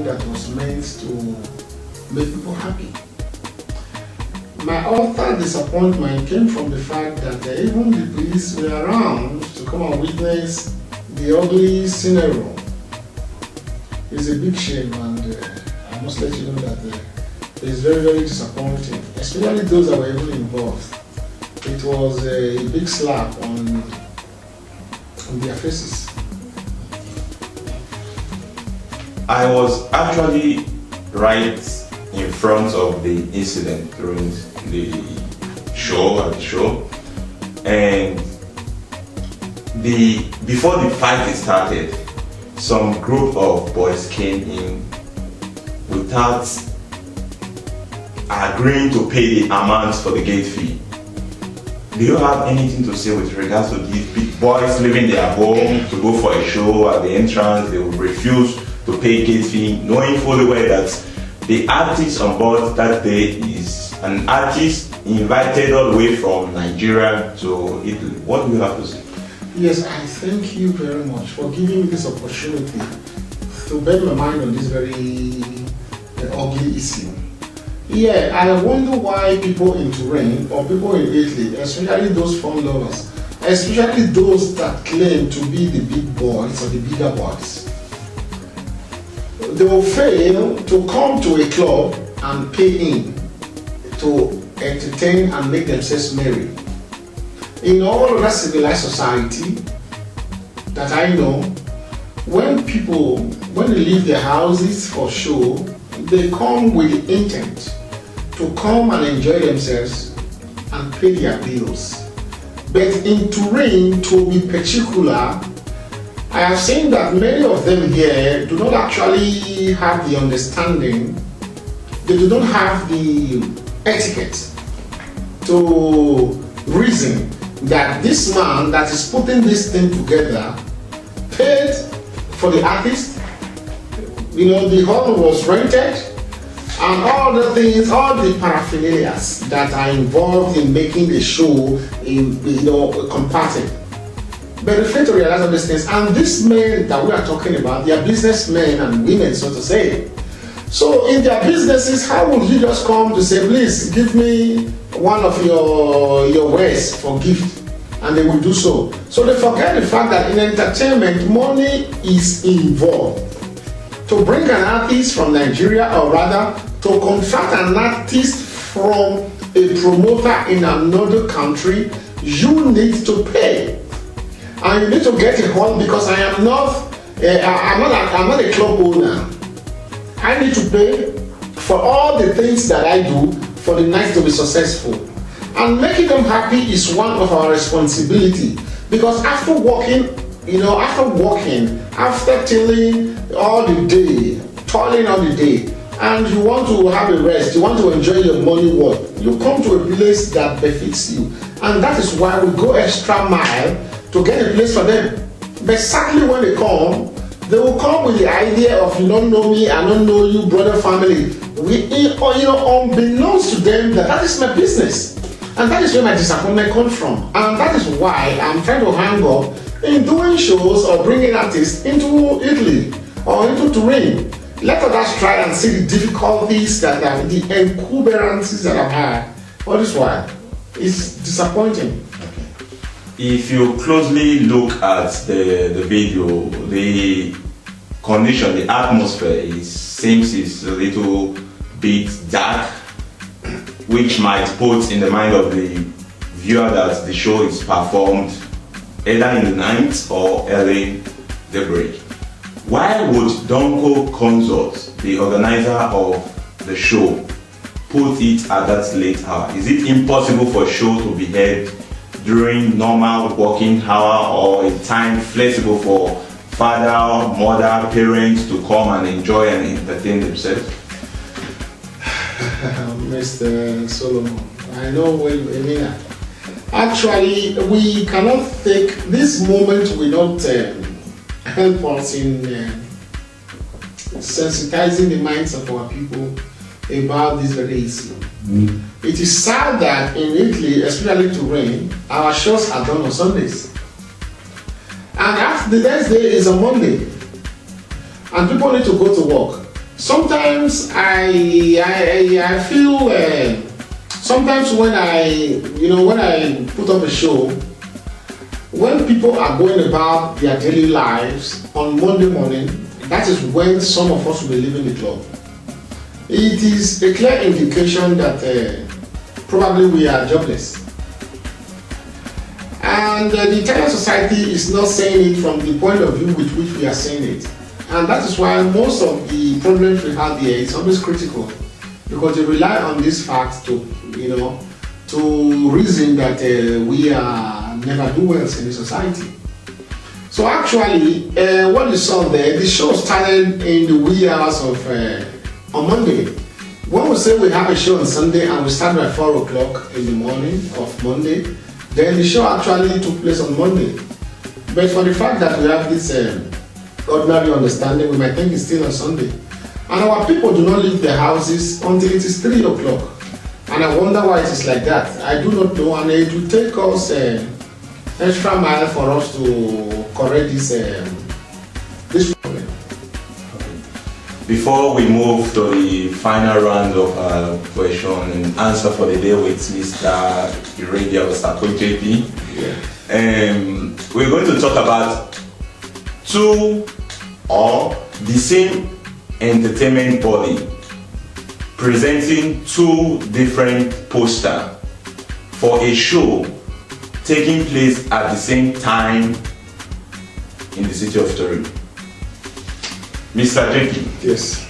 something that was meant to make people happy. My utter disappointment came from the fact that even the police were around to come and witness the ugly scenario. It's a big shame, and I must let you know that it's very, very disappointing, especially those that were even involved. It was a big slap on their faces. I was actually right in front of the incident during the show, and before the fight started, some group of boys came in without agreeing to pay the amount for the gate fee. Do you have anything to say with regards to these big boys leaving their home to go for a show? At the entrance, they will refuse to pay gate fee, knowing fully well that the artist on board that day is an artist invited all the way from Nigeria to Italy. What do you have to say? Yes, I thank you very much for giving me this opportunity to bend my mind on this very ugly issue. Yeah, I wonder why people in Turin or people in Italy, especially those fun lovers, especially those that claim to be the big boys or the bigger boys, they will fail to come to a club and pay in to entertain and make themselves merry. In all other civilized society that I know, when they leave their houses for show, they come with the intent to come and enjoy themselves and pay their bills. But in Turin, to be particular, I have seen that many of them here do not actually have the understanding, they do not have the etiquette to reason that this man that is putting this thing together paid for the artist, the hall was rented, and all the things, all the paraphernalia that are involved in making the show, compatible. But the fail to realize all these things, and these men that we are talking about, they are businessmen and women, so to say. So in their businesses, how would you just come to say, please give me one of your wares for gift, and they will do so. So they forget the fact that in entertainment, money is involved. To bring an artist from Nigeria, or rather, to contract an artist from a promoter in another country, you need to pay. And you need to get a hall, because I'm not a club owner. I need to pay for all the things that I do for the night to be successful. And making them happy is one of our responsibility, because after working, after tilling all the day, toiling all the day, and you want to have a rest, you want to enjoy your money worth, you come to a place that befits you. And that is why we go extra mile to get a place for them. But sadly, when they come, they will come with the idea of, you don't know me, I don't know you, brother, family. Unbeknownst to them, that is my business. And that is where my disappointment comes from. And that is why I'm trying to hang up in doing shows or bringing artists into Italy or into Turin. Let us try and see the difficulties that are, the encumbrances that I've had. All this while, it's disappointing. If you closely look at the video, the condition, the atmosphere seems a little bit dark, which might put in the mind of the viewer that the show is performed either in the night or early daybreak. Why would Donko Consult, the organizer of the show, put it at that late hour? Is it impossible for a show to be held during normal working hour, or a time flexible for father, mother, parents to come and enjoy and entertain themselves? Mr. Solomon, I know what you mean. Actually, we cannot take this moment, will not help us in sensitizing the minds of our people about this very issue. It is sad that in Italy, especially Turin, our shows are done on Sundays. And after the next day is a Monday. And people need to go to work. Sometimes I feel sometimes when I put up a show, when people are going about their daily lives on Monday morning, that is when some of us will be leaving the club. It is a clear indication that probably we are jobless. And the entire society is not saying it from the point of view with which we are saying it. And that is why most of the problems we have here is always critical, because they rely on this fact to reason that we are never do well in the society. So actually, what you saw there, the show started in the wee hours of on Monday. When we say we have a show on Sunday and we start at 4 o'clock in the morning of Monday, then the show actually took place on Monday. But for the fact that we have this ordinary understanding, we might think it's still on Sunday. And our people do not leave their houses until it is 3 o'clock. And I wonder why it is like that. I do not know, and it will take us extra mile for us to correct this problem. Before we move to the final round of question and answer for the day with Mr. Iredia Osakue JP, we're going to talk about two or the same entertainment body presenting two different posters for a show taking place at the same time in the city of Tori. Mr. JP. Yes.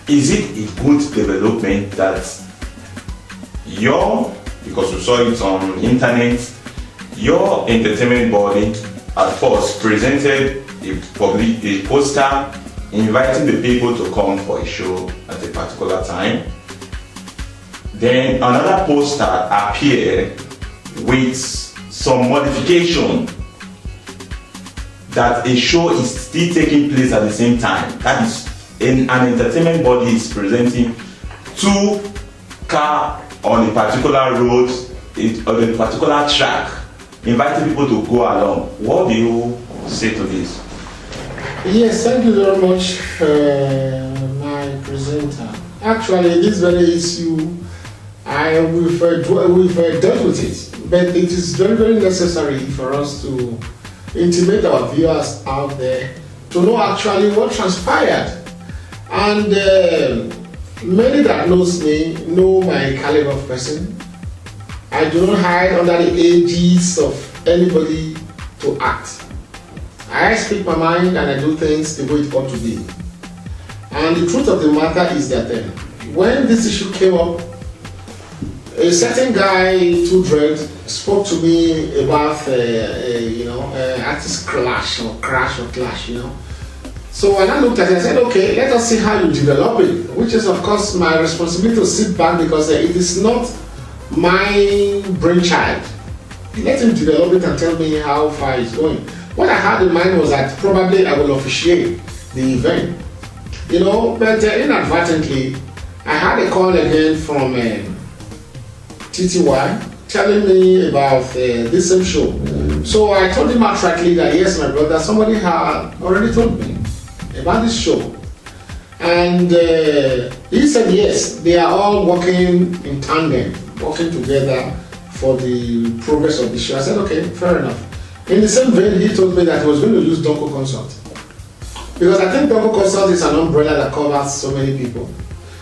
Is it a good development that because we saw it on internet, your entertainment body at first presented a poster inviting the people to come for a show at a particular time. Then another poster appeared with some modification that a show is still taking place at the same time. That is, an entertainment body is presenting two cars on a particular road, on a particular track, inviting people to go along. What do you say to this? Yes, thank you very much, my presenter. Actually, this very issue, we've dealt with it, but it is very, very necessary for us to intimate our viewers out there to know actually what transpired. And many that knows me know my caliber of person. I do not hide under the aegis of anybody to act. I speak my mind and I do things the way it ought to be. And the truth of the matter is that when this issue came up, a certain guy, Too Dread, spoke to me about artist clash. So when I looked at it, I said, okay, let us see how you develop it, which is of course my responsibility to sit back because it is not my brainchild. Let him develop it and tell me how far it's going. What I had in mind was that probably I will officiate the event, but inadvertently, I had a call again from TTY telling me about this same show. So I told him outrightly that yes, my brother, somebody had already told me about this show. And he said yes, they are all working in tandem, working together for the progress of the show. I said, okay, fair enough. In the same vein, he told me that he was going to use Donko Consult. Because I think Donko Consult is an umbrella that covers so many people.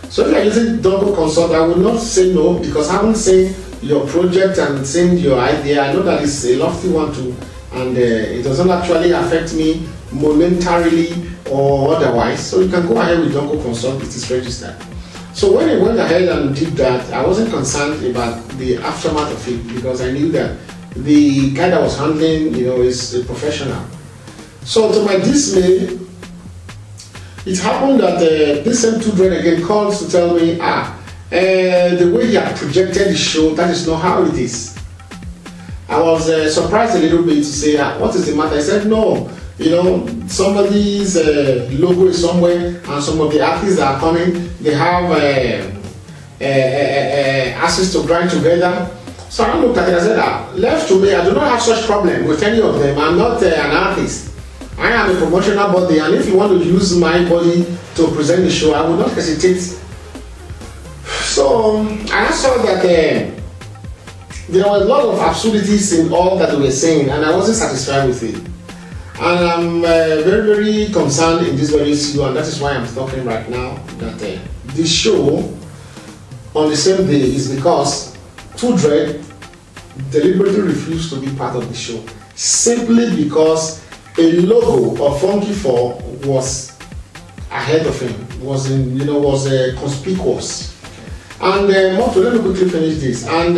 So if you're using Donko Consult, I will not say no, because I haven't seen your project and seen your idea. I know that it's a lofty one too, and it doesn't actually affect me momentarily or otherwise. So you can go ahead with Donko Consult, it is registered. So when I went ahead and did that, I wasn't concerned about the aftermath of it, because I knew that the guy that was handling, is a professional. So to my dismay, it happened that this same Too Dread again calls to tell me, the way he had projected the show, that is not how it is. I was surprised a little bit to say, what is the matter? I said, no, somebody's logo is somewhere, and some of the artists that are coming, they have access to grind together. So I looked at it and I said, left to me, I do not have such problem with any of them. I'm not an artist. I am a promotional body, and if you want to use my body to present the show, I will not hesitate. So I saw that there were a lot of absurdities in all that we were saying, and I wasn't satisfied with it. And I'm very, very concerned in this very issue, and that is why I'm talking right now that this show on the same day is because Too Dread deliberately refused to be part of the show, simply because a logo of Funky 4 was ahead of him, was conspicuous. And Moto, let me quickly finish this. And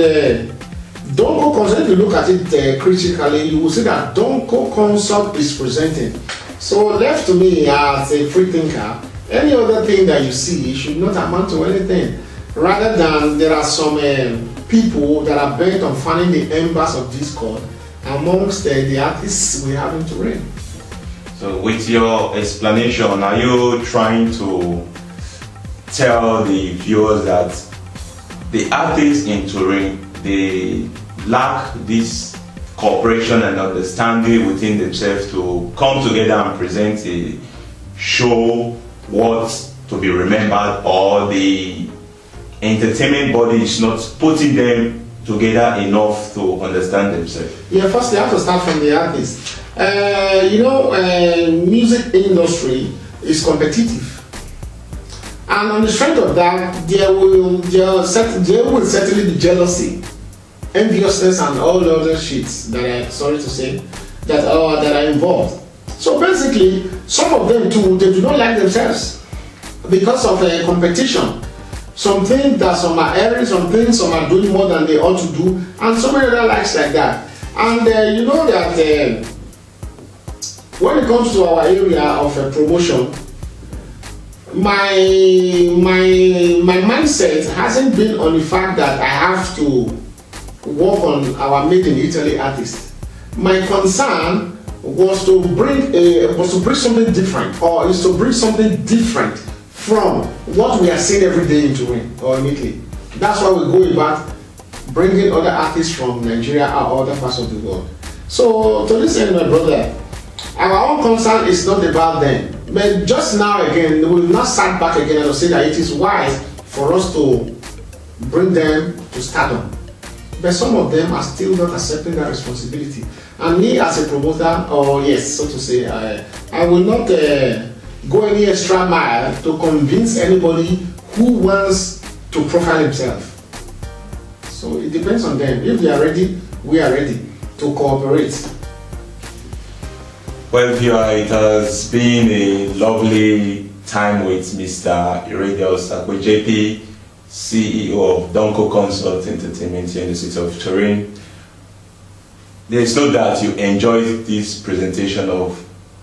Donko Consult, if you look at it critically, you will see that Donko Consult is presenting. So left to me as a free thinker, any other thing that you see should not amount to anything. Rather than there are some people that are bent on fanning the embers of discord amongst the artists we happen to reign. So with your explanation, are you trying to tell the viewers that the artists in Turin, they lack this cooperation and understanding within themselves to come together and present a show worth to be remembered, or the entertainment body is not putting them together enough to understand themselves? Yeah, first you have to start from the artist. Music industry is competitive, and on the strength of that, there will certainly be jealousy, enviousness, and all the other shits that are, sorry to say, that are involved. So basically, some of them too, they do not like themselves because of a competition. Some things that some are erring, some things some are doing more than they ought to do, and so many other likes like that. And you know that when it comes to our area of promotion, my mindset hasn't been on the fact that I have to work on our Made in Italy artists. My concern was to bring something different, or is to bring something different from what we are seeing every day in Turin or in Italy. That's why we go about bringing other artists from Nigeria or other parts of the world. So to this end, my brother, our own concern is not about them. But just now again, we will not sat back again and say that it is wise for us to bring them to stardom. But some of them are still not accepting that responsibility. And me as a promoter, or yes, so to say, I will not go any extra mile to convince anybody who wants to profile himself. So it depends on them. If they are ready, we are ready to cooperate. Well, Viewer, it has been a lovely time with Mr. Iredia Osakue, JP, CEO of Donko Consult Entertainment here in the city of Turin. There is no doubt you enjoyed this presentation of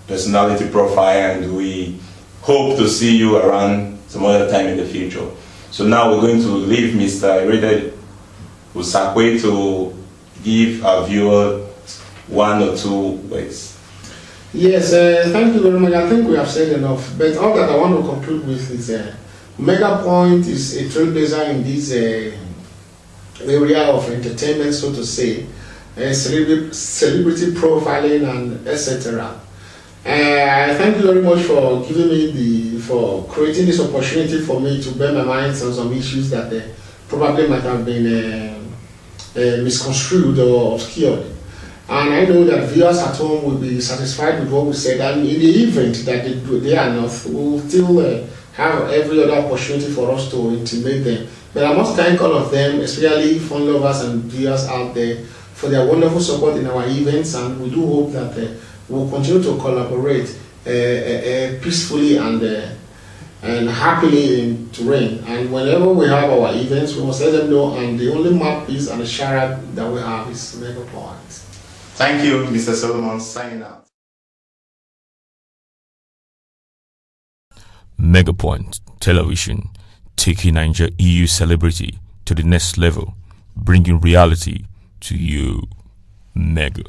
personality profile, and we hope to see you around some other time in the future. So now we're going to leave Mr. Iredia Osakue to give our viewer one or two words. Yes, thank you very much. I think we have said enough. But all that I want to conclude with is Megapoint is a trailblazer in this area of entertainment, so to say, celebrity profiling and etc. Thank you very much for giving me for creating this opportunity for me to bear my mind on some issues that probably might have been misconstrued or obscured. And I know that viewers at home will be satisfied with what we said, and in the event that they are not, we will still have every other opportunity for us to intimate them. But I must thank all of them, especially fun lovers and viewers out there, for their wonderful support in our events, and we do hope that we'll continue to collaborate peacefully and happily in Turin. And whenever we have our events, we must let them know, and the only mouthpiece and the charade that we have is Megapoint. Thank you, Mr. Solomon. Signing out. Megapoint Television, taking Nigeria EU celebrity to the next level, bringing reality to you. Mega.